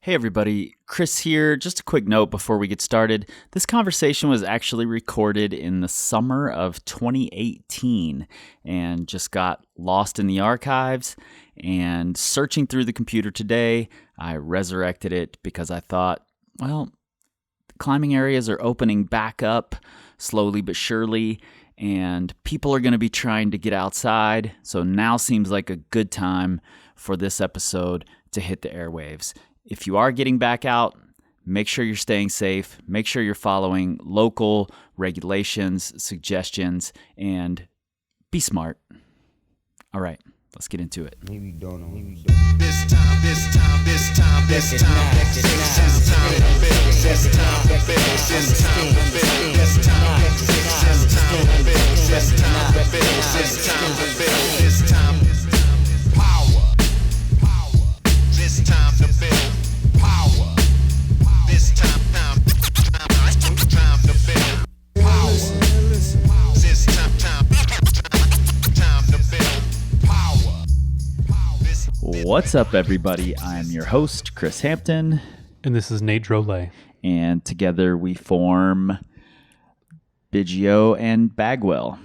Hey everybody, Chris here. Just a quick note before we get started. This conversation was actually recorded in the summer of 2018 and just got lost in the archives. And searching through the computer today, I resurrected it because I thought, well, climbing areas are opening back up slowly but surely, and people are going to be trying to get outside. So now seems like a good time for this episode to hit the airwaves. If you are getting back out, make sure you're staying safe, make sure you're following local regulations, suggestions, and be smart. All right, let's get into it. What's up, everybody? I'm your host, Chris Hampton. And this is Nate Drolet. And together we form Biggio and Bagwell.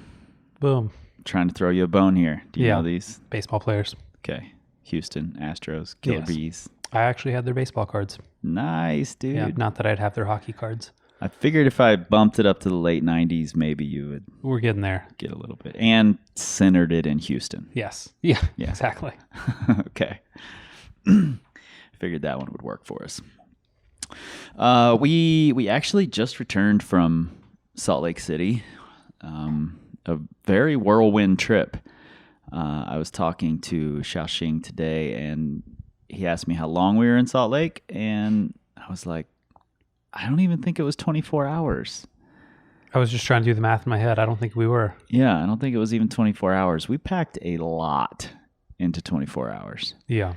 Boom. Trying to throw you a bone here. Do you know these? Baseball players. Okay. Houston Astros, Killer Bees. I actually had their baseball cards. Nice, dude. Yeah, not that I'd have their hockey cards. I figured if I bumped it up to the late 90s, maybe you would We're getting there. get a little bit. And centered it in Houston. Yes. Yeah. Exactly. Okay. Figured that one would work for us. We actually just returned from Salt Lake City. A very whirlwind trip. I was talking to Xiaoxing today, and he asked me how long we were in Salt Lake, and I was like, I don't even think it was 24 hours. I was just trying to do the math in my head. I don't think we were. Yeah, I don't think it was even 24 hours. We packed a lot into 24 hours. Yeah.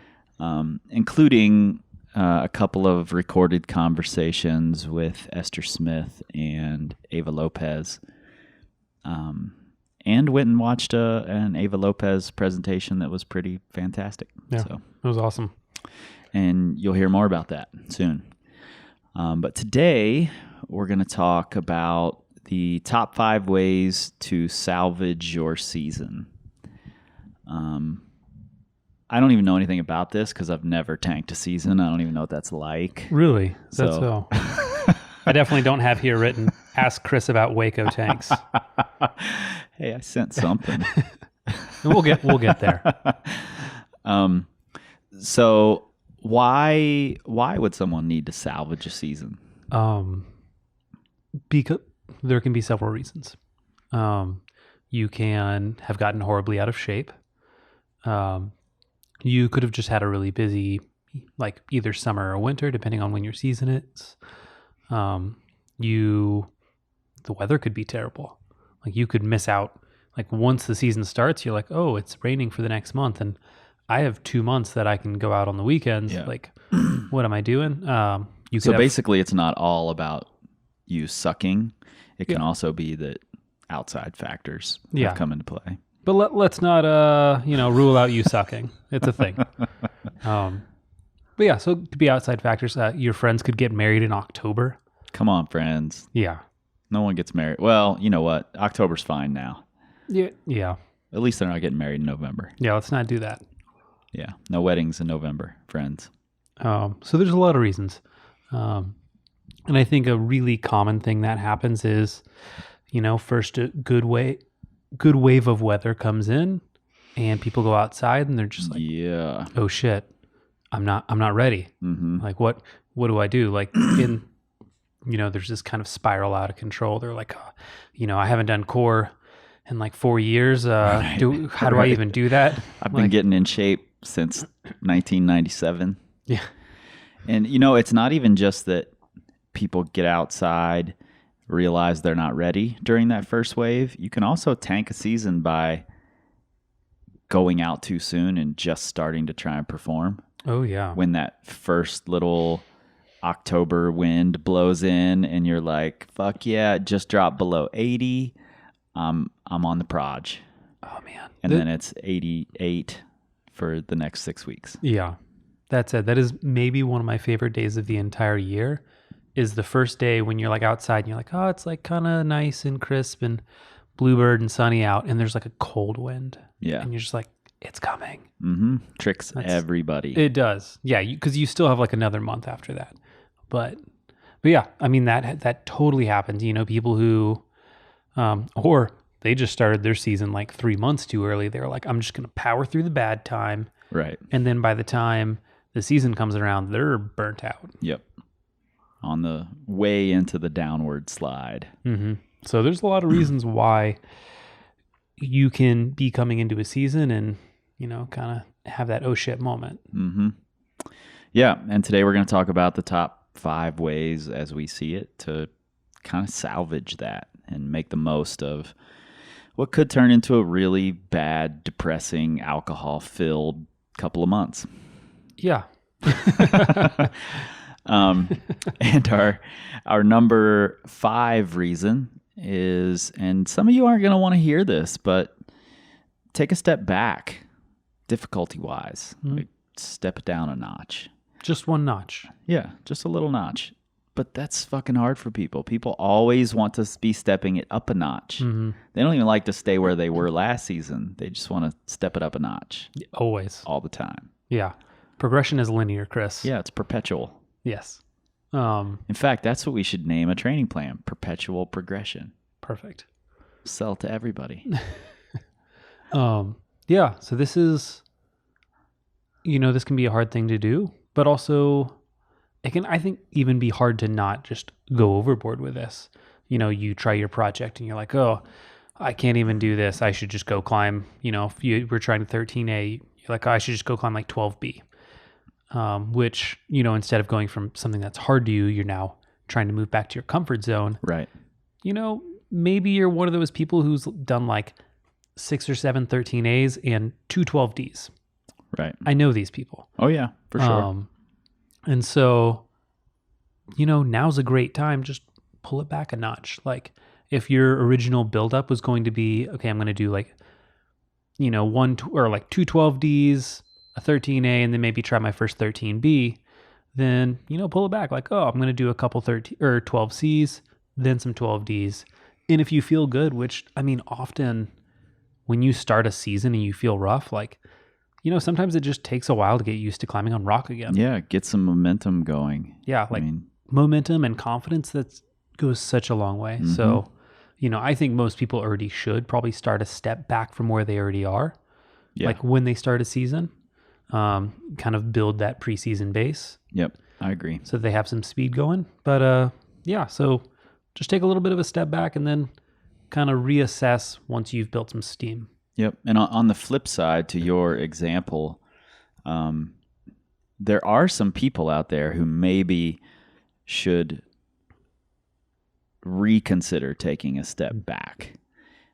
Including a couple of recorded conversations with Esther Smith and Ava Lopez. And went and watched an Ava Lopez presentation that was pretty fantastic. Yeah, so, it was awesome. And you'll hear more about that soon. But today, we're going to talk about the top 5 ways to salvage your season. I don't even know anything about this because I've never tanked a season. I don't even know what that's like. Really? That's so. I definitely don't have here written, ask Chris about Waco tanks. Hey, I sent something. We'll get there. So why would someone need to salvage a season? Because there can be several reasons. You can have gotten horribly out of shape. You could have just had a really busy, like either summer or winter, depending on when your season is. The weather could be terrible. Like you could miss out. Like once the season starts, you're like, oh, it's raining for the next month, and I have 2 months that I can go out on the weekends. Yeah. Like, what am I doing? Basically, it's not all about you sucking. It can also be that outside factors have come into play. But let's not, rule out you sucking. It's a thing. But yeah, so to be outside factors, your friends could get married in October. Come on, friends. Yeah. No one gets married. Well, you know what? October's fine now. Yeah. At least they're not getting married in November. Yeah, let's not do that. Yeah. No weddings in November, friends. So there's a lot of reasons. And I think a really common thing that happens is, first a good wave of weather comes in and people go outside and they're just like, oh shit, I'm not ready. Mm-hmm. Like what do I do? Like there's this kind of spiral out of control. They're like, I haven't done core in like 4 years. How do I even do that? I've been getting in shape since 1997. Yeah. And it's not even just that people get outside, realize they're not ready during that first wave. You can also tank a season by going out too soon and just starting to try and perform. Oh yeah. When that first little October wind blows in and you're like, fuck yeah, it just dropped below 80. I'm on the proj. Oh man. And then it's 88 for the next 6 weeks. Yeah. That said, that is maybe one of my favorite days of the entire year is the first day when you're like outside and you're like, oh, it's like kind of nice and crisp and bluebird and sunny out. And there's like a cold wind. Yeah. And you're just like, it's coming. Mm-hmm. Tricks everybody. It does. Yeah. Because you still have like another month after that. But yeah, I mean, that totally happens. You know, people who, or they just started their season like 3 months too early. They're like, I'm just going to power through the bad time. Right. And then by the time the season comes around, they're burnt out. Yep. On the way into the downward slide. Mm-hmm. So there's a lot of reasons why you can be coming into a season and, you know, kind of have that oh shit moment. Mm-hmm. Yeah. And today we're going to talk about the top 5 ways as we see it to kind of salvage that and make the most of what could turn into a really bad, depressing, alcohol-filled couple of months. Yeah. And our number 5 reason is, and some of you aren't going to want to hear this, but take a step back, difficulty-wise. Like, step it down a notch. Just one notch. Yeah, just a little notch. But that's fucking hard for people. People always want to be stepping it up a notch. Mm-hmm. They don't even like to stay where they were last season. They just want to step it up a notch. Always. All the time. Yeah. Progression is linear, Chris. Yeah, it's perpetual. Yes. In fact, that's what we should name a training plan. Perpetual progression. Perfect. Sell to everybody. Yeah. So this is, you know, this can be a hard thing to do, but also it can, I think, even be hard to not just go overboard with this. You know, you try your project and you're like, oh, I can't even do this. I should just go climb, you know, if you were trying 13A, you're like, oh, I should just go climb like 12B. Which, you know, instead of going from something that's hard to you, you're now trying to move back to your comfort zone. Right. You know, maybe you're one of those people who's done like 6 or 7 13As and 2 12Ds. Right. I know these people. Oh, yeah, for sure. And so, you know, now's a great time. Just pull it back a notch. Like if your original buildup was going to be, okay, I'm going to do like, you know, 2 12Ds, a 13A, and then maybe try my first 13B, then, you know, pull it back. Like, oh, I'm going to do a couple 12Cs, then some 12Ds. And if you feel good, which, I mean, often when you start a season and you feel rough, like, you know, sometimes it just takes a while to get used to climbing on rock again. Yeah, get some momentum going. Yeah, like momentum and confidence, that goes such a long way. Mm-hmm. So, you know, I think most people already should probably start a step back from where they already are. Yeah. Like when they start a season, kind of build that preseason base. Yep, I agree. So they have some speed going. But yeah, so just take a little bit of a step back and then kind of reassess once you've built some steam. Yep. And on the flip side to your example, there are some people out there who maybe should reconsider taking a step back.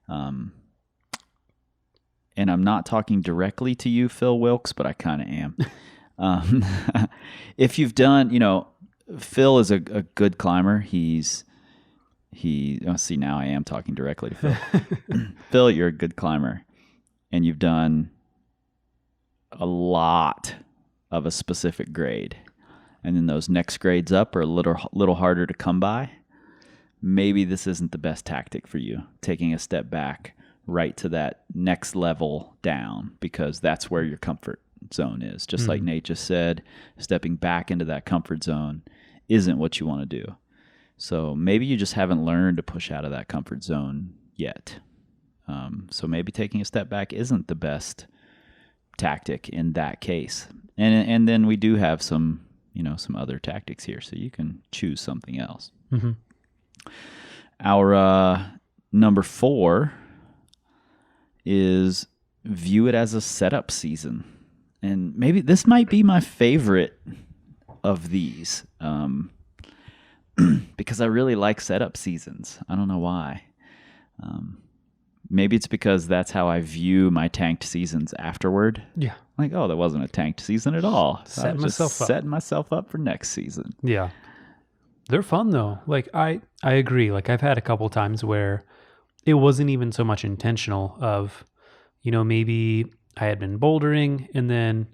And I'm not talking directly to you, Phil Wilkes, but I kind of am. If you've done, you know, Phil is a good climber. See, now I am talking directly to Phil. Phil, you're a good climber. And you've done a lot of a specific grade. And then those next grades up are a little harder to come by. Maybe this isn't the best tactic for you, taking a step back right to that next level down, because that's where your comfort zone is. Just like Nate just said, stepping back into that comfort zone isn't what you want to do. So maybe you just haven't learned to push out of that comfort zone yet. So maybe taking a step back isn't the best tactic in that case. And then we do have some other tactics here, so you can choose something else. Mm-hmm. Our number 4 is view it as a setup season. And maybe this might be my favorite of these, because I really like setup seasons. I don't know why. Maybe it's because that's how I view my tanked seasons afterward. Yeah. Like, oh, that wasn't a tanked season at all. Setting myself up for next season. Yeah. They're fun though. Like I agree. Like I've had a couple times where it wasn't even so much intentional of, you know, maybe I had been bouldering and then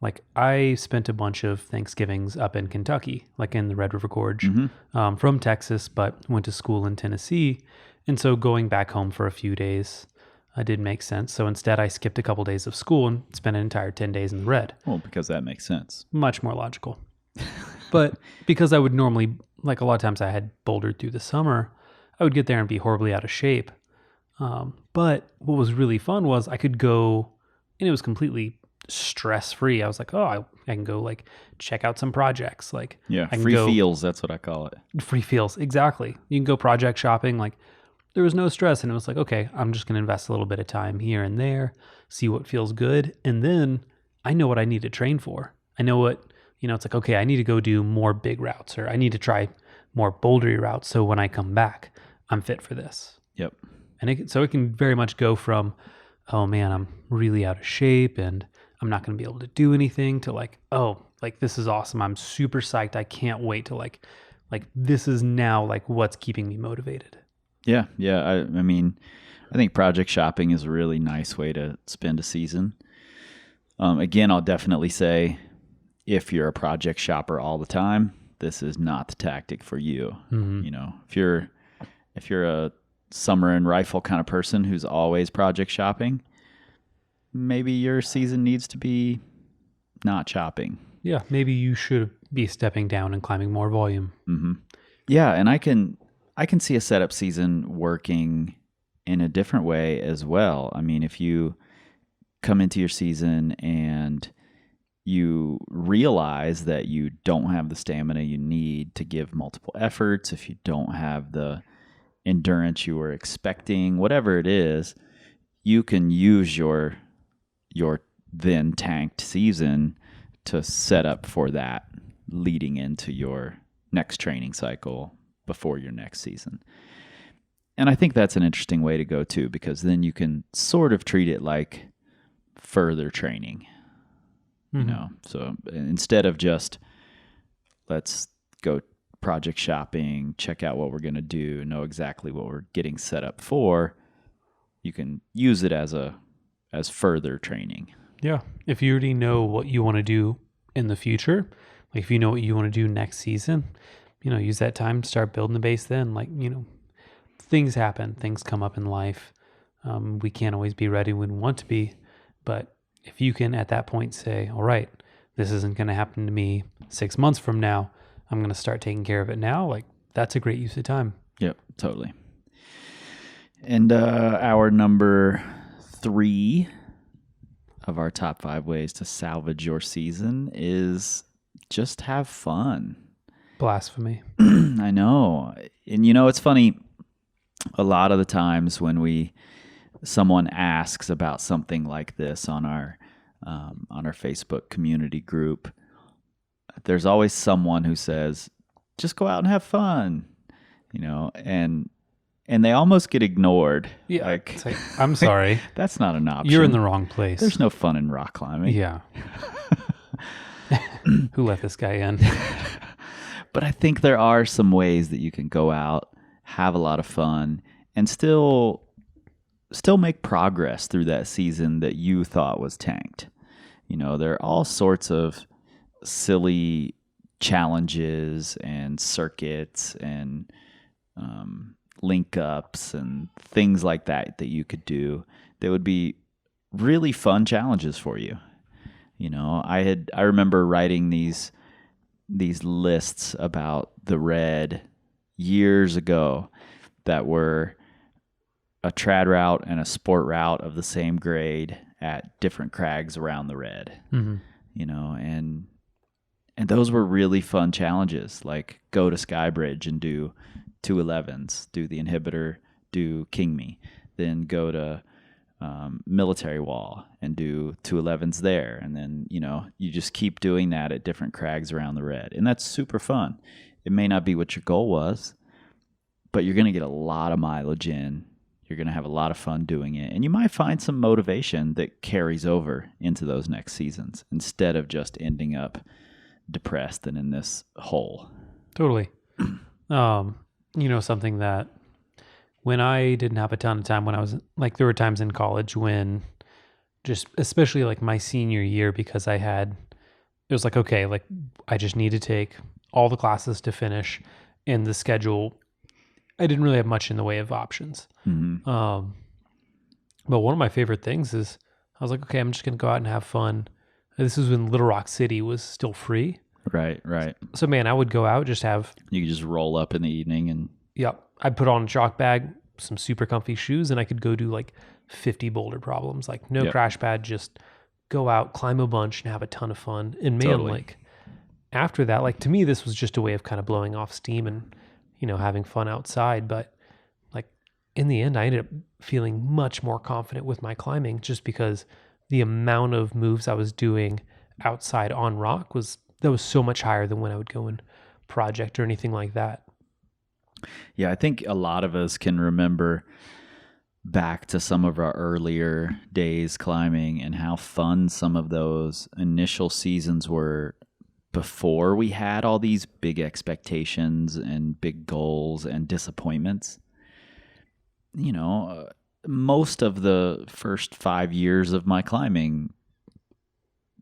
Like I spent a bunch of Thanksgivings up in Kentucky, like in the Red River Gorge, from Texas, but went to school in Tennessee. And so going back home for a few days did make sense. So instead I skipped a couple days of school and spent an entire 10 days in the red. Well, because that makes sense. Much more logical. But because I would normally, like a lot of times I had bouldered through the summer, I would get there and be horribly out of shape. But what was really fun was I could go, and it was completely stress-free. I was like, oh, I can go like check out some projects. Like, Yeah, I can free go, feels, that's what I call it. free feels. Exactly. You can go project shopping. Like there was no stress. And it was like, okay, I'm just going to invest a little bit of time here and there, see what feels good. And then I know what I need to train for. I know what, it's like, okay, I need to go do more big routes, or I need to try more bouldery routes. So when I come back, I'm fit for this. Yep. And so it can very much go from, oh man, I'm really out of shape and I'm not going to be able to do anything, to like, oh, like this is awesome. I'm super psyched. I can't wait to like this is now like what's keeping me motivated. Yeah. I mean, I think project shopping is a really nice way to spend a season. Again, I'll definitely say if you're a project shopper all the time, this is not the tactic for you. If you're a summer and rifle kind of person who's always project shopping, maybe your season needs to be not shopping. Yeah, maybe you should be stepping down and climbing more volume. Mm-hmm. Yeah, and I can see a setup season working in a different way as well. I mean, if you come into your season and you realize that you don't have the stamina you need to give multiple efforts, if you don't have the endurance you were expecting, whatever it is, you can use your then tanked season to set up for that leading into your next training cycle before your next season. And I think that's an interesting way to go too, because then you can sort of treat it like further training. So instead of just let's go project shopping, check out what we're going to do, know exactly what we're getting set up for, you can use it as further training. Yeah. If you already know what you want to do in the future, like if you know what you want to do next season, use that time to start building the base then. Like, things happen, things come up in life. We can't always be ready when we want to be, but if you can at that point say, all right, this isn't going to happen to me 6 months from now, I'm going to start taking care of it now. Like that's a great use of time. Yep, totally. And our number 3 of our top 5 ways to salvage your season is just have fun. Blasphemy. I know. And it's funny, a lot of the times when someone asks about something like this on our Facebook community group, there's always someone who says, just go out and have fun, and they almost get ignored. Yeah. Like, I'm sorry. That's not an option. You're in the wrong place. There's no fun in rock climbing. Yeah. Who let this guy in? But I think there are some ways that you can go out, have a lot of fun, and still make progress through that season that you thought was tanked. There are all sorts of silly challenges and circuits and link ups and things like that you could do that would be really fun challenges for you. I remember writing these lists about the red years ago that were a trad route and a sport route of the same grade at different crags around the red. And those were really fun challenges, like go to Skybridge and do 211s, do the inhibitor, do King Me, then go to Military Wall and do 211s there. And then, you just keep doing that at different crags around the red. And that's super fun. It may not be what your goal was, but you're going to get a lot of mileage in. You're going to have a lot of fun doing it. And you might find some motivation that carries over into those next seasons instead of just ending up depressed and in this hole. Totally. Something that when I didn't have a ton of time, when I was like, there were times in college when just, especially like my senior year, because I had it was like, okay, like I just need to take all the classes to finish, and the schedule, I didn't really have much in the way of options. Mm-hmm. But one of my favorite things is I was like, okay, I'm just going to go out and have fun. This is when Little Rock City was still free. Right. So man, I would go out, just have, You could just roll up in the evening and I'd put on a chalk bag, some super comfy shoes, and I could go do like 50 boulder problems, like no crash pad, just go out, climb a bunch and have a ton of fun. And man, like after that, like to me, this was just a way of kind of blowing off steam and, having fun outside. But like in the end, I ended up feeling much more confident with my climbing just because the amount of moves I was doing outside on rock was so much higher than when I would go in project or anything like that. Yeah, I think a lot of us can remember back to some of our earlier days climbing and how fun some of those initial seasons were before we had all these big expectations and big goals and disappointments. Most of the first 5 years of my climbing,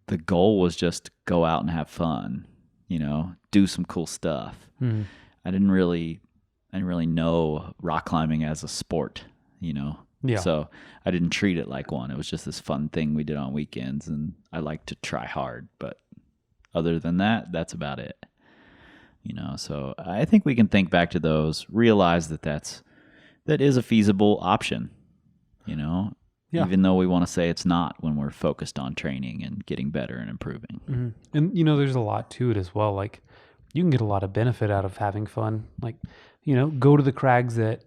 the goal was just go out and have fun, do some cool stuff. I didn't really know rock climbing as a sport, So I didn't treat it like one. It was just this fun thing we did on weekends, and I like to try hard, but other than that, that's about it. So I think we can think back to those, realize that is a feasible option, even though we want to say it's not when we're focused on training and getting better and improving. Mm-hmm. And, there's a lot to it as well. Like you can get a lot of benefit out of having fun. Like, go to the crags that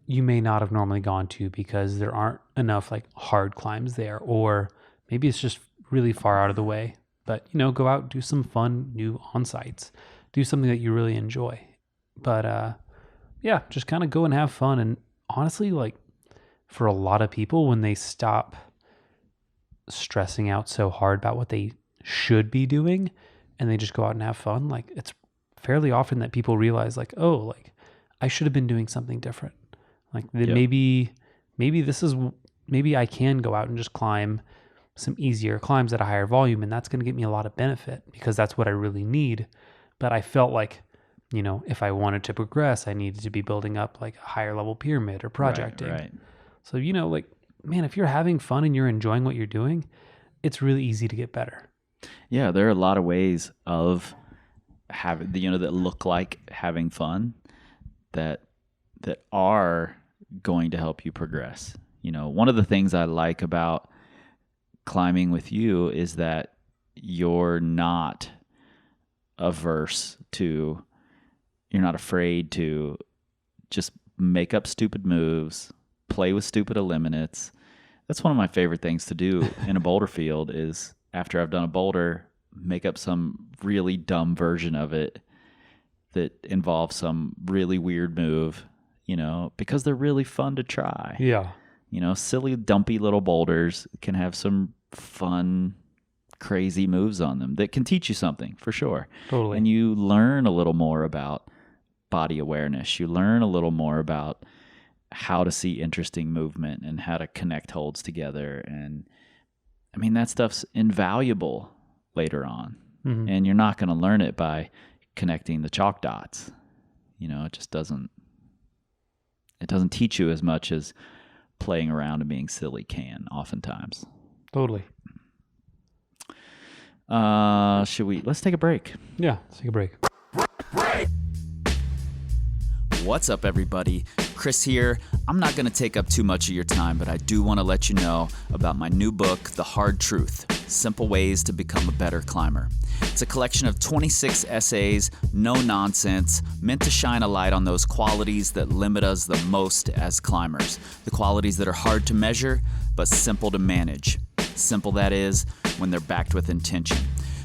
you may not have normally gone to because there aren't enough like hard climbs there, or maybe it's just really far out of the way. But, go out, do some fun new on-sites, do something that you really enjoy. But, just kind of go and have fun. And honestly, like for a lot of people, when they stop stressing out so hard about what they should be doing and they just go out and have fun, like it's fairly often that people realize like, oh, like I should have been doing something different. Like maybe I can go out and just climb some easier climbs at a higher volume, and that's going to get me a lot of benefit because that's what I really need. But I felt like, if I wanted to progress, I needed to be building up like a higher level pyramid or projecting. Right. So, like, man, if you're having fun and you're enjoying what you're doing, it's really easy to get better. Yeah, there are a lot of ways of having, that look like having fun that are going to help you progress. One of the things I like about climbing with you is that you're not afraid to just make up stupid moves, play with stupid eliminates. That's one of my favorite things to do in a boulder field is after I've done a boulder, make up some really dumb version of it that involves some really weird move, because they're really fun to try. Yeah. Silly, dumpy little boulders can have some fun, crazy moves on them that can teach you something for sure. Totally. And you learn a little more about body awareness. You learn a little more about how to see interesting movement and how to connect holds together. And I mean, that stuff's invaluable later on. Mm-hmm. And you're not going to learn it by connecting the chalk dots. It just doesn't teach you as much as playing around and being silly can oftentimes. Totally. Let's take a break. Yeah, let's take a break. What's up, everybody? Chris here. I'm not going to take up too much of your time, but I do want to let you know about my new book, The Hard Truth: Simple Ways to Become a Better Climber. It's a collection of 26 essays, no nonsense, meant to shine a light on those qualities that limit us the most as climbers. The qualities that are hard to measure, but simple to manage. Simple, that is, when they're backed with intention.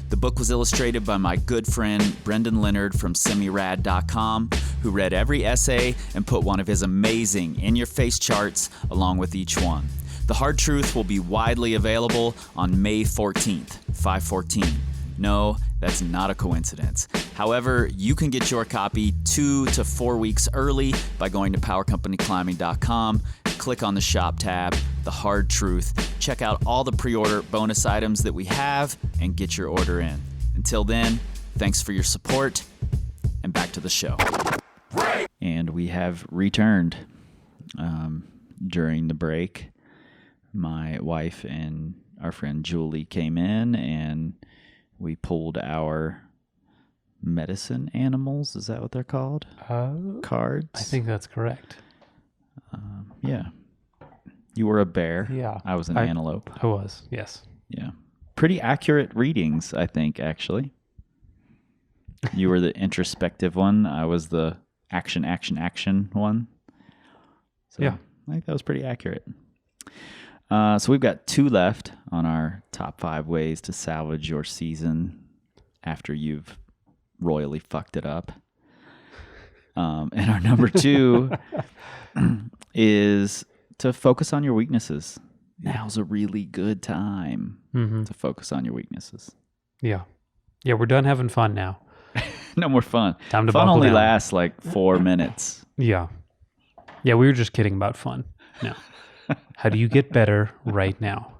The book was illustrated by my good friend Brendan Leonard from semirad.com, who read every essay and put one of his amazing in-your-face charts along with each one. The Hard Truth will be widely available on May 14th, 5/14. No, that's not a coincidence. However, you can get your copy 2 to 4 weeks early by going to powercompanyclimbing.com, click on the shop tab, the hard truth. Check out all the pre-order bonus items that we have and get your order in. Until then, thanks for your support, and back to the show. And we have returned. During the break, my wife and our friend Julie came in, and we pulled our medicine animals. Is that what they're called? Cards? I think that's correct. Yeah. You were a bear. Yeah. I was an antelope. I was, yes. Yeah. Pretty accurate readings, I think, actually. You were the introspective one. I was the action one. So yeah. I think that was pretty accurate. So we've got 2 left on our top 5 ways to salvage your season after you've royally fucked it up. And our number 2 is to focus on your weaknesses. Now's a really good time to focus on your weaknesses. Yeah. Yeah, we're done having fun now. No more fun. Time to fun buckle only down. lasts like 4 minutes. Yeah. Yeah, we were just kidding about fun. No. How do you get better right now?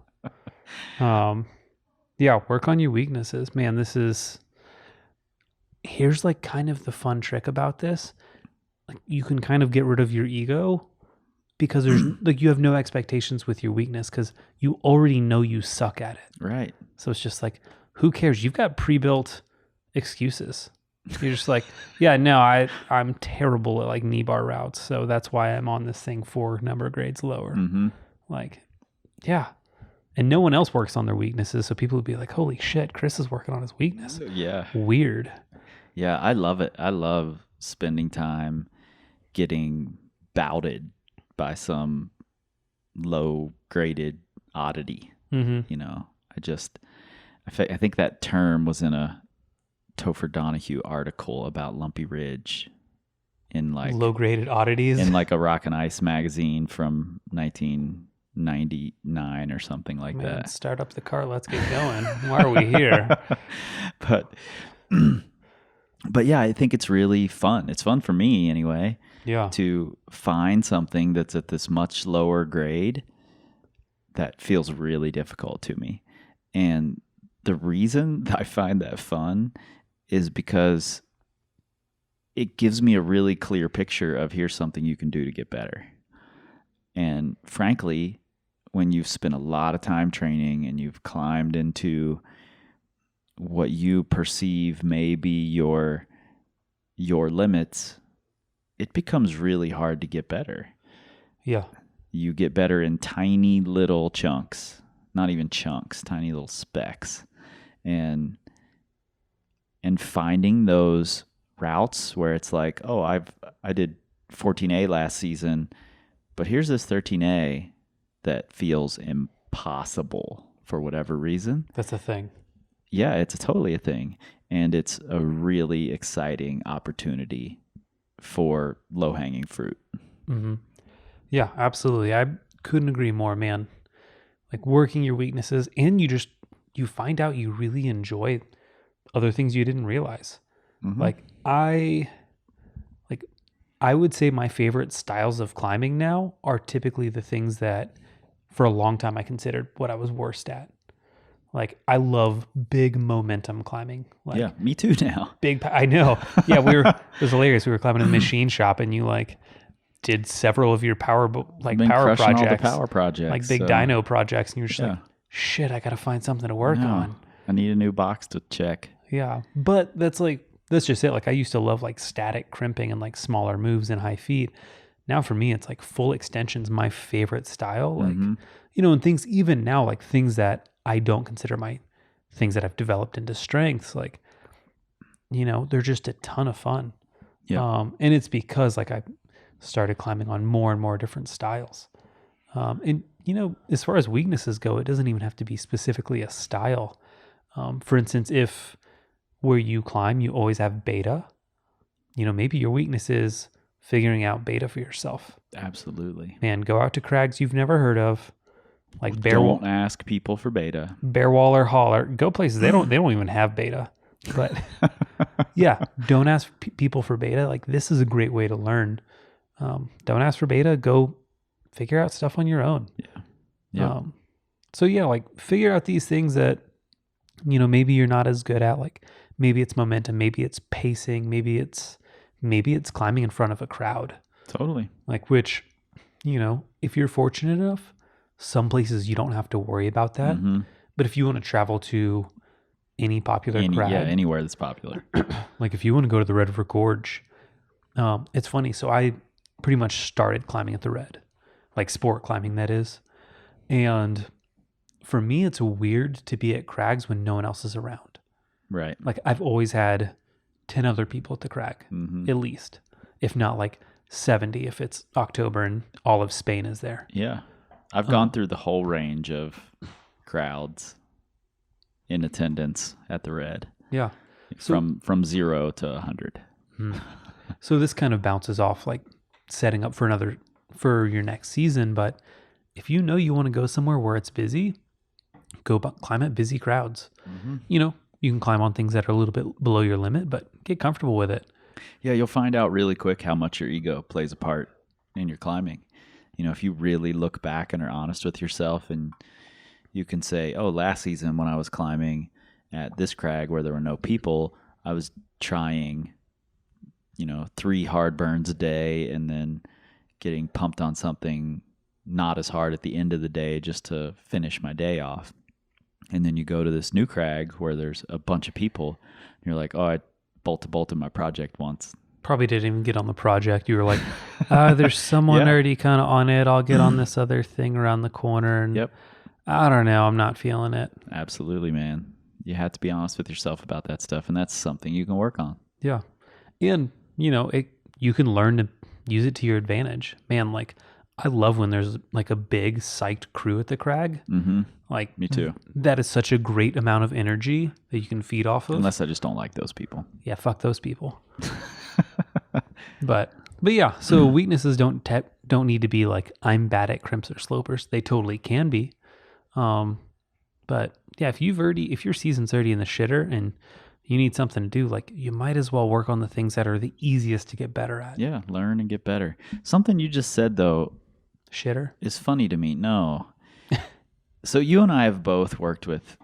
Yeah, work on your weaknesses. Man, here's like kind of the fun trick about this. Like you can kind of get rid of your ego because there's like you have no expectations with your weakness because you already know you suck at it. Right. So it's just like, who cares? You've got pre-built excuses. You're just like, yeah, no, I'm terrible at like knee bar routes, so that's why I'm on this thing 4 number grades lower. Mm-hmm. Like, yeah. And no one else works on their weaknesses, so people would be like, holy shit, Chris is working on his weakness. Yeah. Weird. Yeah, I love it. I love spending time getting bouted by some low-graded oddity. Mm-hmm. You know, I think that term was in a Topher Donahue article about Lumpy Ridge in like low-graded oddities in like a Rock and Ice magazine from 1999 or something like that. Start up the car. Let's get going. Why are we here? But yeah, I think it's really fun. It's fun for me anyway. Yeah. To find something that's at this much lower grade that feels really difficult to me. And the reason that I find that fun is because it gives me a really clear picture of here's something you can do to get better. And frankly, when you've spent a lot of time training and you've climbed into what you perceive may be your limits, it becomes really hard to get better. Yeah. You get better in tiny little chunks, not even chunks, tiny little specks. And finding those routes where it's like, oh, I did 14A last season, but here's this 13A that feels impossible for whatever reason. That's a thing. Yeah, it's totally a thing. And it's a really exciting opportunity for low-hanging fruit. Mm-hmm. Yeah, absolutely. I couldn't agree more, man. Like working your weaknesses, and you find out you really enjoy other things you didn't realize. Mm-hmm. I would say my favorite styles of climbing now are typically the things that for a long time I considered what I was worst at. Like I love big momentum climbing. Like, yeah, me too now. I know. Yeah, it was hilarious. We were climbing in a machine shop and you like did several of your power projects. All the power projects. Like big dyno projects, and you're just like, shit, I got to find something to work on. I need a new box to check. Yeah. But that's just it. Like I used to love like static crimping and like smaller moves and high feet. Now for me, it's like full extension's my favorite style. Like, and things even now, like things that I don't consider my things that I've developed into strengths, like, they're just a ton of fun. Yeah. And it's because like I started climbing on more and more different styles. And as far as weaknesses go, it doesn't even have to be specifically a style. For instance, if where you climb, you always have beta, maybe your weakness is figuring out beta for yourself. Absolutely. Man, go out to crags you've never heard of. Like don't ask people for beta. Bear Wall or Holler. Go places they don't even have beta. But yeah, don't ask people for beta. Like this is a great way to learn. Don't ask for beta. Go figure out stuff on your own. Yeah. Yeah. So yeah, like figure out these things that, maybe you're not as good at. Like maybe it's momentum, maybe it's pacing, maybe it's climbing in front of a crowd. Totally. Like which, if you're fortunate enough, some places you don't have to worry about that. Mm-hmm. But if you want to travel to any popular crag, anywhere that's popular. like if you want to go to the Red River Gorge, it's funny. So I pretty much started climbing at the Red, like sport climbing, that is. And for me, it's weird to be at crags when no one else is around. Right. Like I've always had 10 other people at the crag, at least, if not like 70 if it's October and all of Spain is there. Yeah. I've gone through the whole range of crowds in attendance at the Red. Yeah. From 0 to 100. So this kind of bounces off like setting up for your next season. But if you know you want to go somewhere where it's busy, go climb at busy crowds. You can climb on things that are a little bit below your limit, but get comfortable with it. Yeah, you'll find out really quick how much your ego plays a part in your climbing. If you really look back and are honest with yourself, and you can say, oh, last season when I was climbing at this crag where there were no people, I was trying, 3 hard burns a day and then getting pumped on something not as hard at the end of the day just to finish my day off. And then you go to this new crag where there's a bunch of people, and you're like, oh, I bolted my project once. Probably didn't even get on the project. You were like, there's someone already kind of on it. I'll get on this other thing around the corner. And Yep. I don't know. I'm not feeling it. Absolutely, man. You have to be honest with yourself about that stuff, and that's something you can work on. Yeah. And, you can learn to use it to your advantage. Man, like, I love when there's like a big psyched crew at the crag. Mm-hmm. Like, me too. That is such a great amount of energy that you can feed off of. Unless I just don't like those people. Yeah, fuck those people. But yeah, so weaknesses don't need to be like I'm bad at crimps or slopers. They totally can be. But yeah, if your season's already in the shitter and you need something to do, like you might as well work on the things that are the easiest to get better at. Yeah, learn and get better. Something you just said though, shitter, is funny to me. No. So you and I have both worked with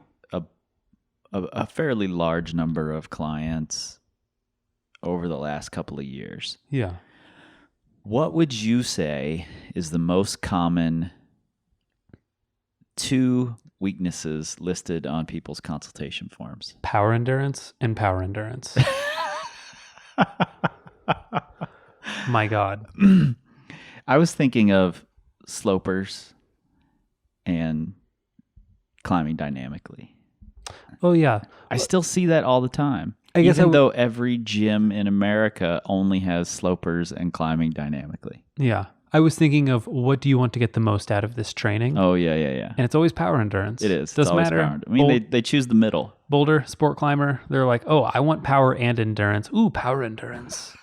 a fairly large number of clients over the last couple of years. Yeah. What would you say is the most common 2 weaknesses listed on people's consultation forms? Power endurance and power endurance. My God. I was thinking of slopers and climbing dynamically. Oh, yeah. I still see that all the time. I guess Even though every gym in America only has slopers and climbing dynamically. Yeah. I was thinking of what do you want to get the most out of this training? Oh, yeah. And it's always power endurance. It is. Doesn't matter. I mean, they choose the middle. Boulder, sport climber, they're like, oh, I want power and endurance. Ooh, power endurance.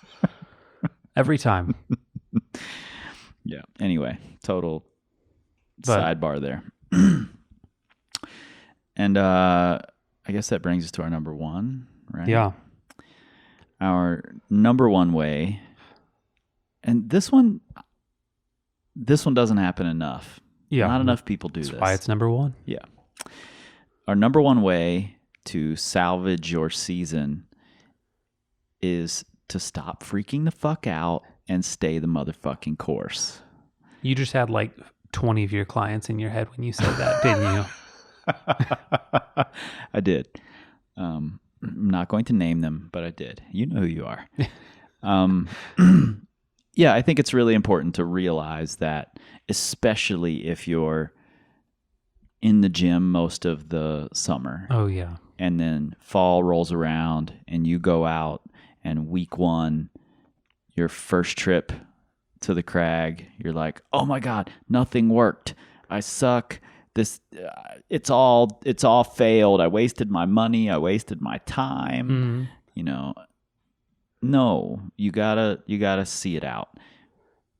Every time. Yeah. Anyway, total sidebar there. And I guess that brings us to our number 1, right? Yeah. Our number 1 way, and this one doesn't happen enough. Yeah. Not enough people do this. That's why it's number 1. Yeah. Our number 1 way to salvage your season is to stop freaking the fuck out and stay the motherfucking course. You just had like 20 of your clients in your head when you said that, didn't you? I did. I'm not going to name them, but I did. You know who you are. Yeah, I think it's really important to realize that, especially if you're in the gym most of the summer. Oh, yeah. And then fall rolls around and you go out, and week 1, your first trip to the crag, you're like, oh my God, nothing worked. I suck. This, it's all failed. I wasted my money. I wasted my time. No, you gotta see it out.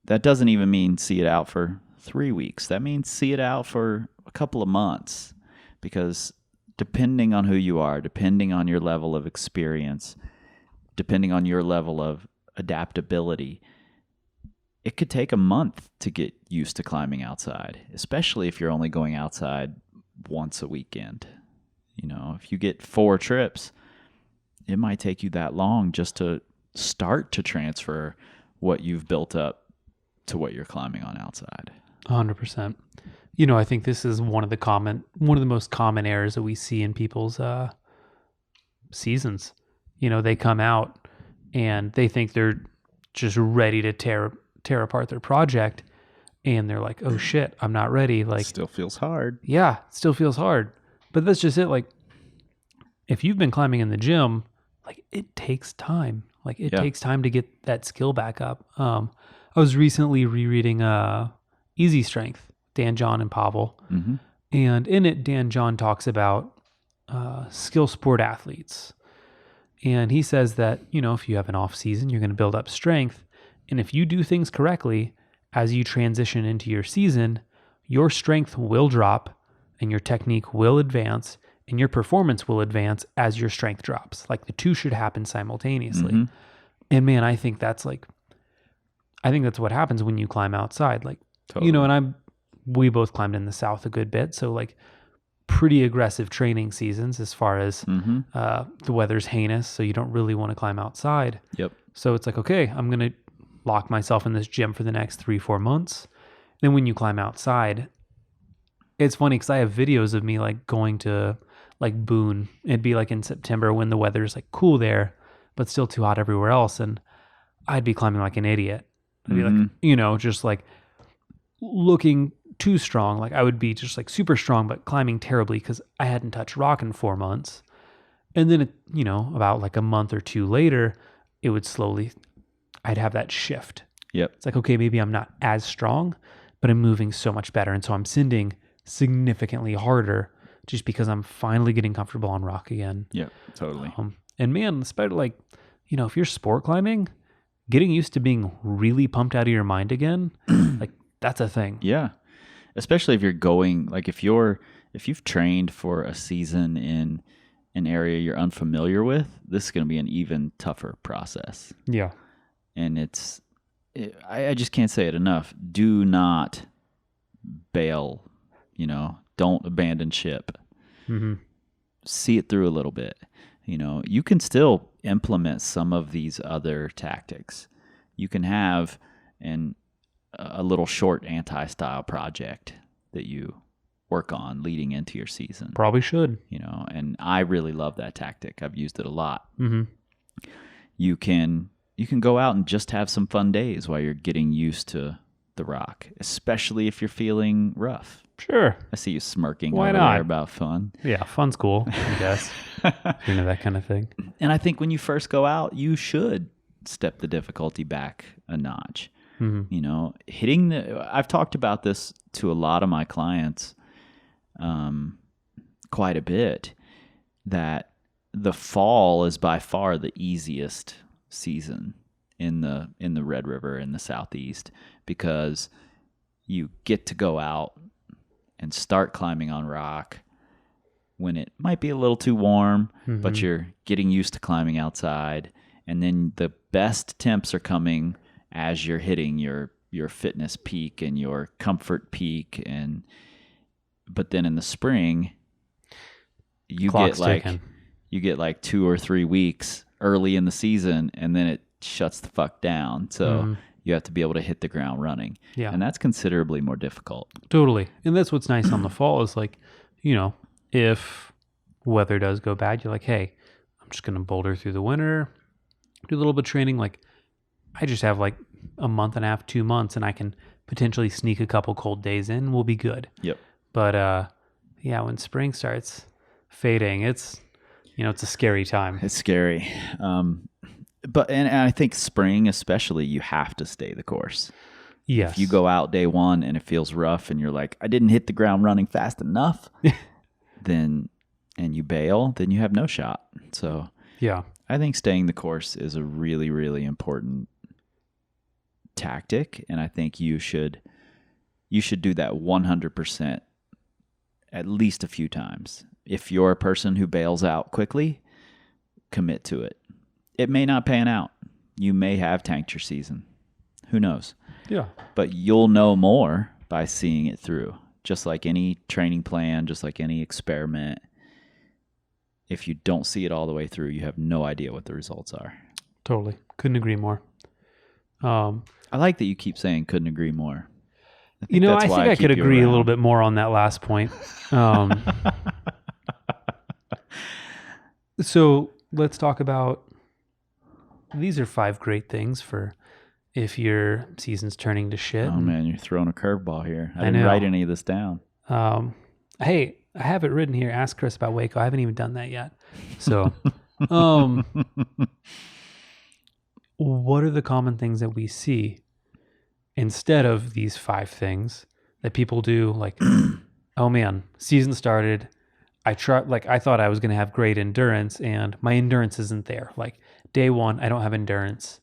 That doesn't even mean see it out for 3 weeks. That means see it out for a couple of months, because depending on who you are, depending on your level of experience, depending on your level of adaptability, it could take a month to get used to climbing outside, especially if you're only going outside once a weekend. If you get 4 trips, it might take you that long just to start to transfer what you've built up to what you're climbing on outside. 100%. I think this is one of the most common errors that we see in people's seasons. They come out and they think they're just ready to tear apart their project, and they're like, oh shit, I'm not ready. Like, still feels hard. Yeah, it still feels hard. But that's just it. Like, if you've been climbing in the gym, like, it takes time. Like, it takes time to get that skill back up. I was recently rereading Easy Strength, Dan John and Pavel. Mm-hmm. And in it, Dan John talks about skill sport athletes. And he says that, if you have an off season, you're going to build up strength. And if you do things correctly, as you transition into your season, your strength will drop and your technique will advance and your performance will advance as your strength drops. Like, the two should happen simultaneously. Mm-hmm. And man, I think that's what happens when you climb outside. Like, Totally. And we both climbed in the South a good bit. So, like, pretty aggressive training seasons as far as the weather's heinous. So you don't really want to climb outside. Yep. So it's like, okay, I'm going to lock myself in this gym for the next 3-4 months. Then when you climb outside, it's funny because I have videos of me like going to like Boone. It'd be like in September when the weather's like cool there, but still too hot everywhere else. And I'd be climbing like an idiot. I'd be like, just like looking too strong. Like, I would be just like super strong, but climbing terribly because I hadn't touched rock in 4 months. And then, about like a month or 2 later, it would I'd have that shift. Yep. It's like, okay, maybe I'm not as strong, but I'm moving so much better. And so I'm sending significantly harder just because I'm finally getting comfortable on rock again. Yep, totally. And man, despite like, if you're sport climbing, getting used to being really pumped out of your mind again, like, that's a thing. Yeah. Especially if you're going, like, if you've trained for a season in an area you're unfamiliar with, this is going to be an even tougher process. Yeah. And I just can't say it enough. Do not bail, don't abandon ship. Mm-hmm. See it through a little bit. You can still implement some of these other tactics. You can have a little short anti-style project that you work on leading into your season. Probably should. And I really love that tactic. I've used it a lot. Mm-hmm. You can go out and just have some fun days while you're getting used to the rock, especially if you're feeling rough. Sure. I see you smirking Why over not? there about fun. Yeah, fun's cool, I guess. That kind of thing. And I think when you first go out, you should step the difficulty back a notch. Mm-hmm. I've talked about this to a lot of my clients quite a bit, that the fall is by far the easiest season in the Red River in the Southeast, because you get to go out and start climbing on rock when it might be a little too warm, mm-hmm. but you're getting used to climbing outside. And then the best temps are coming as you're hitting your fitness peak and your comfort peak. But then in the spring, you get like 2 or 3 weeks early in the season, and then it shuts the fuck down. So you have to be able to hit the ground running. Yeah. And that's considerably more difficult. Totally. And that's what's nice on the fall is like, if weather does go bad, you're like, hey, I'm just going to boulder through the winter, do a little bit of training. Like, I just have like a month and a half, 2 months, and I can potentially sneak a couple cold days in. We'll be good. Yep. But when spring starts fading, it's a scary time. It's scary. But I think spring especially, you have to stay the course. Yes. If you go out day one and it feels rough and you're like, I didn't hit the ground running fast enough, and you bail, then you have no shot. So yeah, I think staying the course is a really, really important tactic, and I think you should do that 100% at least a few times. If you're a person who bails out quickly, commit to it. It may not pan out. You may have tanked your season. Who knows? Yeah. But you'll know more by seeing it through. Just like any training plan, just like any experiment. If you don't see it all the way through, you have no idea what the results are. Totally. Couldn't agree more. I like that you keep saying couldn't agree more. I think I could agree a little bit more on that last point. So let's talk about, these are 5 great things for if your season's turning to shit. Oh man, you're throwing a curveball here. I didn't know. write any of this down. Hey, I have it written here. Ask Chris about Waco. I haven't even done that yet. So, what are the common things that we see instead of these 5 things that people do? Like, oh man, season started. I thought I was going to have great endurance, and my endurance isn't there. Like day 1, I don't have endurance.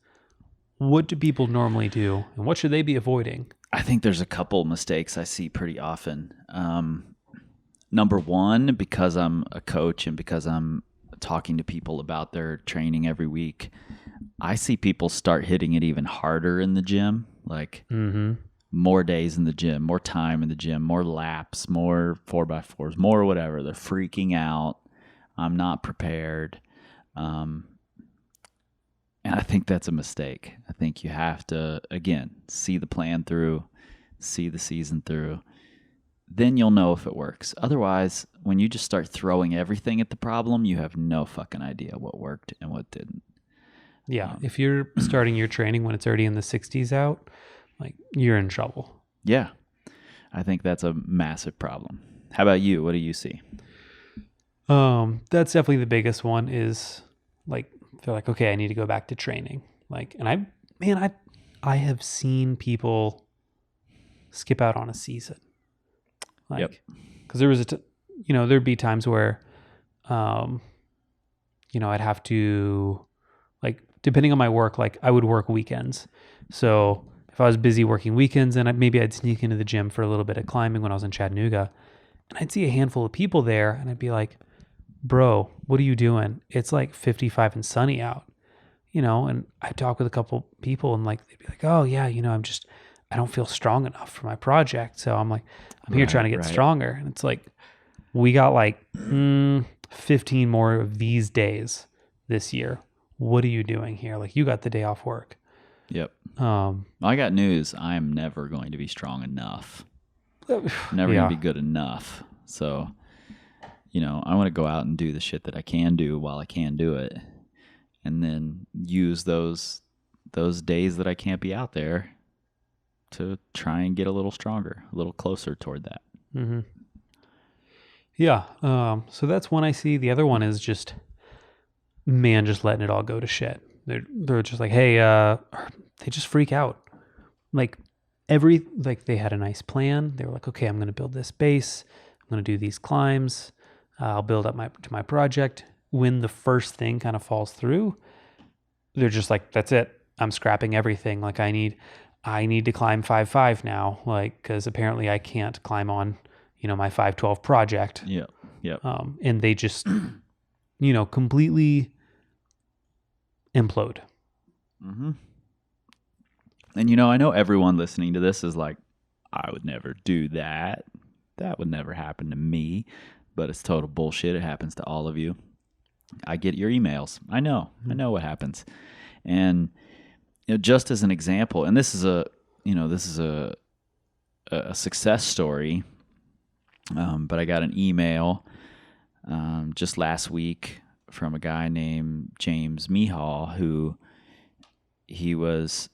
What do people normally do, and what should they be avoiding? I think there's a couple mistakes I see pretty often. Number 1, because I'm a coach and because I'm talking to people about their training every week, I see people start hitting it even harder in the gym. Like more days in the gym, more time in the gym, more laps, more 4x4s, more whatever. They're freaking out. I'm not prepared. And I think that's a mistake. I think you have to, again, see the plan through, see the season through. Then you'll know if it works. Otherwise, when you just start throwing everything at the problem, you have no fucking idea what worked and what didn't. Yeah. If you're starting your training when it's already in the 60s out, like you're in trouble. Yeah. I think that's a massive problem. How about you? What do you see? That's definitely the biggest one is like, they're like, okay, I need to go back to training. Like, and I have seen people skip out on a season. Like, because there was there'd be times where, I'd have to, like, depending on my work, like I would work weekends. So if I was busy working weekends, then maybe I'd sneak into the gym for a little bit of climbing when I was in Chattanooga, and I'd see a handful of people there, and I'd be like, bro, what are you doing? It's like 55 and sunny out, and I talk with a couple people, and like, they'd be like, oh yeah, I don't feel strong enough for my project. So I'm like, I'm here trying to get stronger. And it's like, we got like 15 more of these days this year. What are you doing here? Like, you got the day off work. Yep. I got news. I'm never going to be strong enough. Never going to be good enough. So, I want to go out and do the shit that I can do while I can do it. And then use those days that I can't be out there to try and get a little stronger, a little closer toward that. Mm-hmm. Yeah. So that's one I see. The other one is just letting it all go to shit. They're just like, hey, they just freak out. Like they had a nice plan. They were like, okay, I'm going to build this base. I'm going to do these climbs. I'll build up to my project. When the first thing kind of falls through, they're just like, that's it. I'm scrapping everything. Like I need to climb 5.5 now, like, because apparently I can't climb on, my 5.12 project. Yeah. And they just, completely implode. Mm-hmm. And, I know everyone listening to this is like, I would never do that. That would never happen to me. But it's total bullshit. It happens to all of you. I get your emails. I know what happens. And just as an example, and this is a success story. But I got an email just last week from a guy named James Mihal, who he was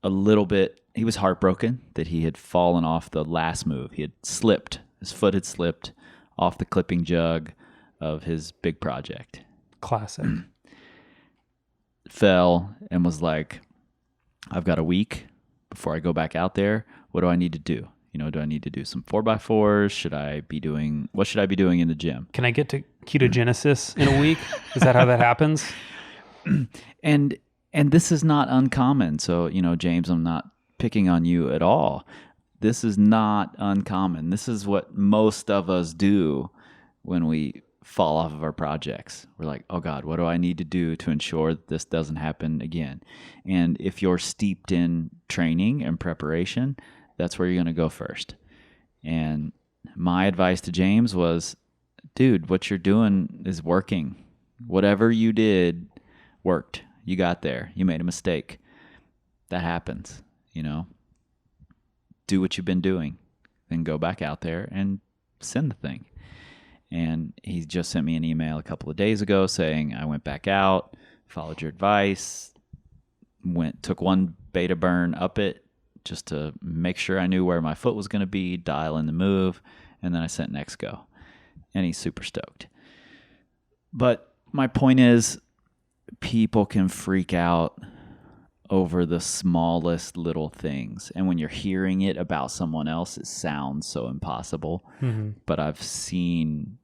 heartbroken that he had fallen off the last move. He had slipped. His foot had slipped off the clipping jug of his big project. Classic. Fell and was like, I've got a week before I go back out there. What do I need to do? Do I need to do some 4x4s? What should I be doing in the gym? Can I get to ketogenesis in a week? Is that how that happens? And this is not uncommon. So, James, I'm not picking on you at all. This is not uncommon. This is what most of us do when we fall off of our projects. We're like, oh God, what do I need to do to ensure that this doesn't happen again? And if you're steeped in training and preparation, that's where you're going to go first. And my advice to James was, dude, what you're doing is working. Whatever you did worked. You got there. You made a mistake. That happens, Do what you've been doing. Then go back out there and send the thing. And he just sent me an email a couple of days ago saying, I went back out, followed your advice, took one beta burn up it just to make sure I knew where my foot was going to be, dial in the move, and then I sent next go. And he's super stoked. But my point is, people can freak out over the smallest little things. And when you're hearing it about someone else, it sounds so impossible. Mm-hmm. But I've seen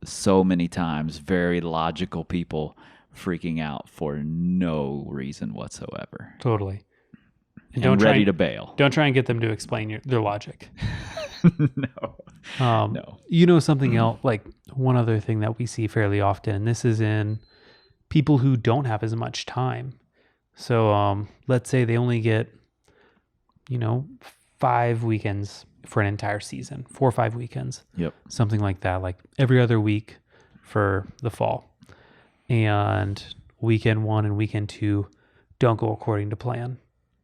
so many times very logical people freaking out for no reason whatsoever. Totally. And ready to bail. Don't try and get them to explain their logic. No. No. Something else, like one other thing that we see fairly often, and this is in people who don't have as much time. So let's say they only get, 5 weekends for an entire season, 4 or 5 weekends. Yep. Something like that, like every other week for the fall. And weekend 1 and weekend 2 don't go according to plan.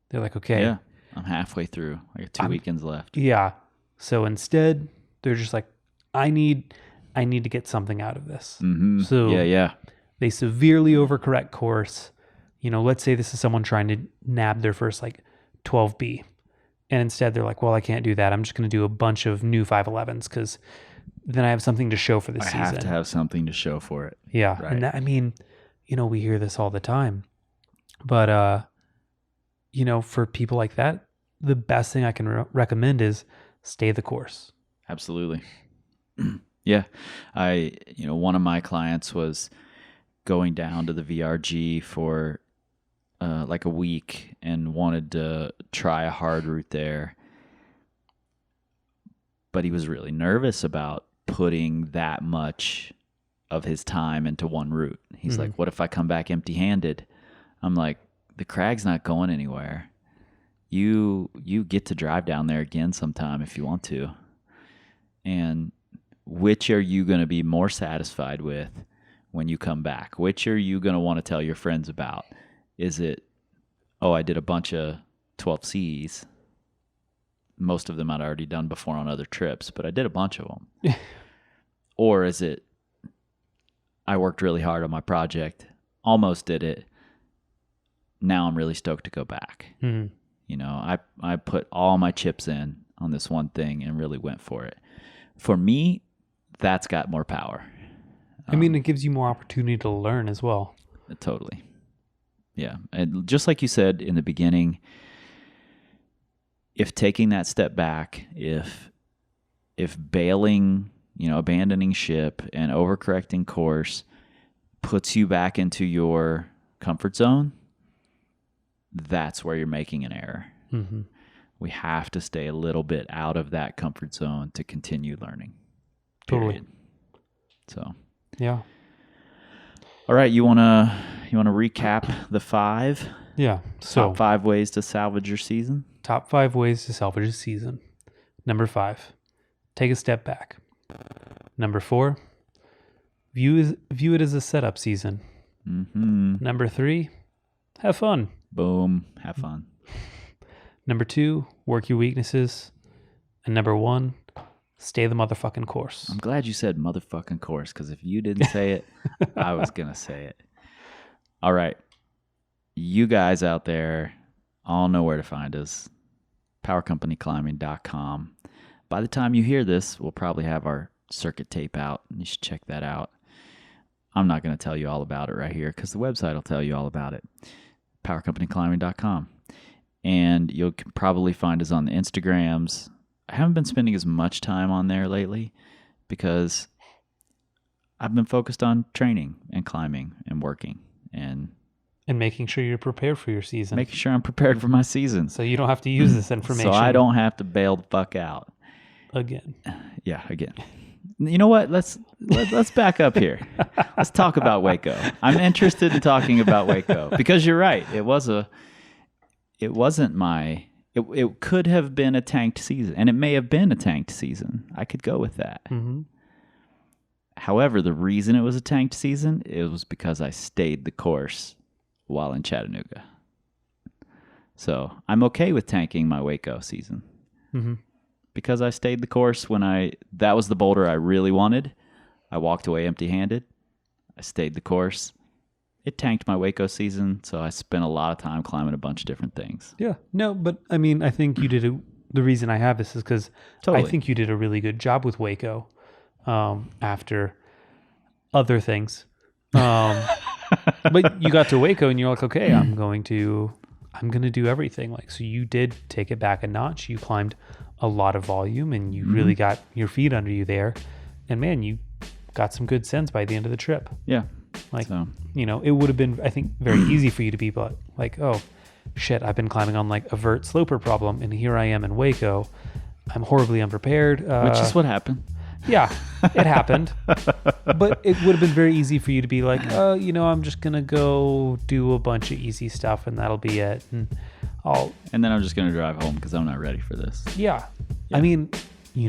They're like, okay. Yeah, I'm halfway through. I got 2 weekends left. Yeah. So instead, they're just like, I need to get something out of this. Mm-hmm. So yeah. They severely overcorrect course. Let's say this is someone trying to nab their first 12B. And instead they're like, well, I can't do that. I'm just going to do a bunch of new 511s because then I have something to show for the season. I have to have something to show for it. Yeah. Right. And that, we hear this all the time. But, for people like that, the best thing I can recommend is stay the course. Absolutely. Yeah. One of my clients was going down to the VRG for a week and wanted to try a hard route there. But he was really nervous about putting that much of his time into one route. He's like, what if I come back empty-handed? I'm like, the crag's not going anywhere. You get to drive down there again sometime if you want to. And which are you going to be more satisfied with when you come back? Which are you going to want to tell your friends about? Is it, I did a bunch of 12Cs. Most of them I'd already done before on other trips, but I did a bunch of them. Or is it, I worked really hard on my project, almost did it. Now I'm really stoked to go back. Mm-hmm. I put all my chips in on this one thing and really went for it. For me, that's got more power. It gives you more opportunity to learn as well. Totally. Yeah. And just like you said in the beginning, if taking that step back, if bailing, abandoning ship and overcorrecting course puts you back into your comfort zone, that's where you're making an error. Mm-hmm. We have to stay a little bit out of that comfort zone to continue learning. Period. Totally. So. Yeah. All right, you wanna recap the 5? Yeah. So top 5 ways to salvage your season. Top 5 ways to salvage a season. Number 5, take a step back. Number 4, view it as a setup season. Mm-hmm. Number 3, have fun. Boom, have fun. Number 2, work your weaknesses. And number 1, stay the motherfucking course. I'm glad you said motherfucking course, because if you didn't say it, I was going to say it. All right. You guys out there all know where to find us. PowerCompanyClimbing.com. By the time you hear this, we'll probably have our circuit tape out. You should check that out. I'm not going to tell you all about it right here because the website will tell you all about it. PowerCompanyClimbing.com. And you'll probably find us on the Instagrams. I haven't been spending as much time on there lately because I've been focused on training and climbing and working and making sure you're prepared for your season. Making sure I'm prepared for my season. So you don't have to use this information. So I don't have to bail the fuck out. Again. Yeah, again. You know what? Let's back up here. Let's talk about Waco. I'm interested in talking about Waco because you're right. It could have been a tanked season, and it may have been a tanked season. I could go with that. Mm-hmm. However, the reason it was a tanked season, it was because I stayed the course while in Chattanooga. So I'm okay with tanking my Waco season because I stayed the course that was the boulder I really wanted. I walked away empty-handed. I stayed the course. It tanked my Waco season, so I spent a lot of time climbing a bunch of different things. Yeah, no, but I mean, I think you did the reason I have this is because I think you did a really good job with Waco after other things. But you got to Waco and you're like, okay, I'm going to do everything. Like, so you did take it back a notch. You climbed a lot of volume and you really got your feet under you there. And man, you got some good sense by the end of the trip. Yeah. Like, it would have been, I think, very easy for you to be like, oh shit, I've been climbing on like a vert sloper problem. And here I am in Waco. I'm horribly unprepared. Which is what happened. Yeah, it happened. But it would have been very easy for you to be like, I'm just going to go do a bunch of easy stuff and that'll be it. And then I'm just going to drive home because I'm not ready for this. Yeah. I mean,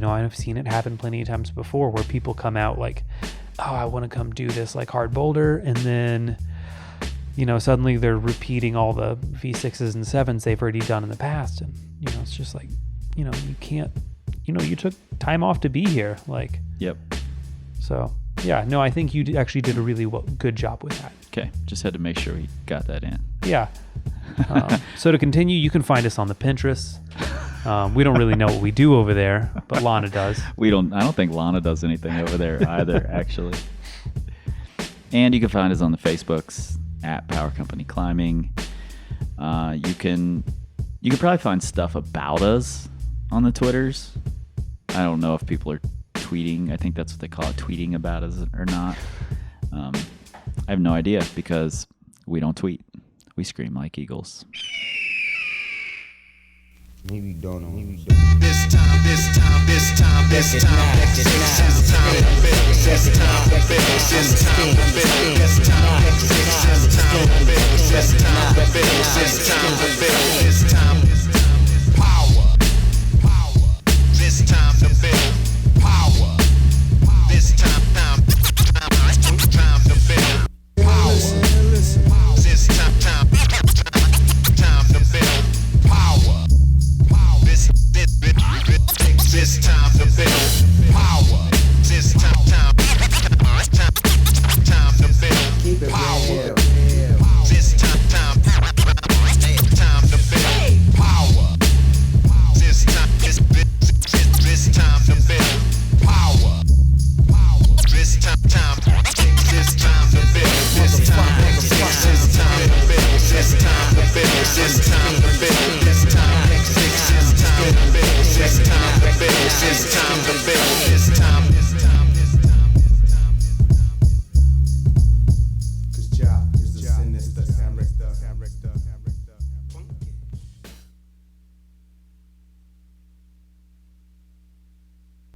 I've seen it happen plenty of times before where people come out like, oh, I want to come do this like hard boulder. And then, suddenly they're repeating all the V6s and 7s they've already done in the past. And, it's just like, you can't. You took time off to be here. Like, yep. So, yeah, no, I think you actually did a really good job with that. Okay. Just had to make sure we got that in. Yeah. So to continue, you can find us on the Pinterest. We don't really know what we do over there, but Lana does. I don't think Lana does anything over there either, actually. And you can find us on the Facebooks at Power Company Climbing. You can probably find stuff about us on the Twitters. I don't know if people are tweeting. I think that's what they call it, tweeting about us or not. I have no idea because we don't tweet. We scream like eagles. Maybe don't know. This time, power. This time to build power. This time to build power. This time to build power. This time to build power. This time to build power. This time to build power. This time to build power. This time to build. This time to build.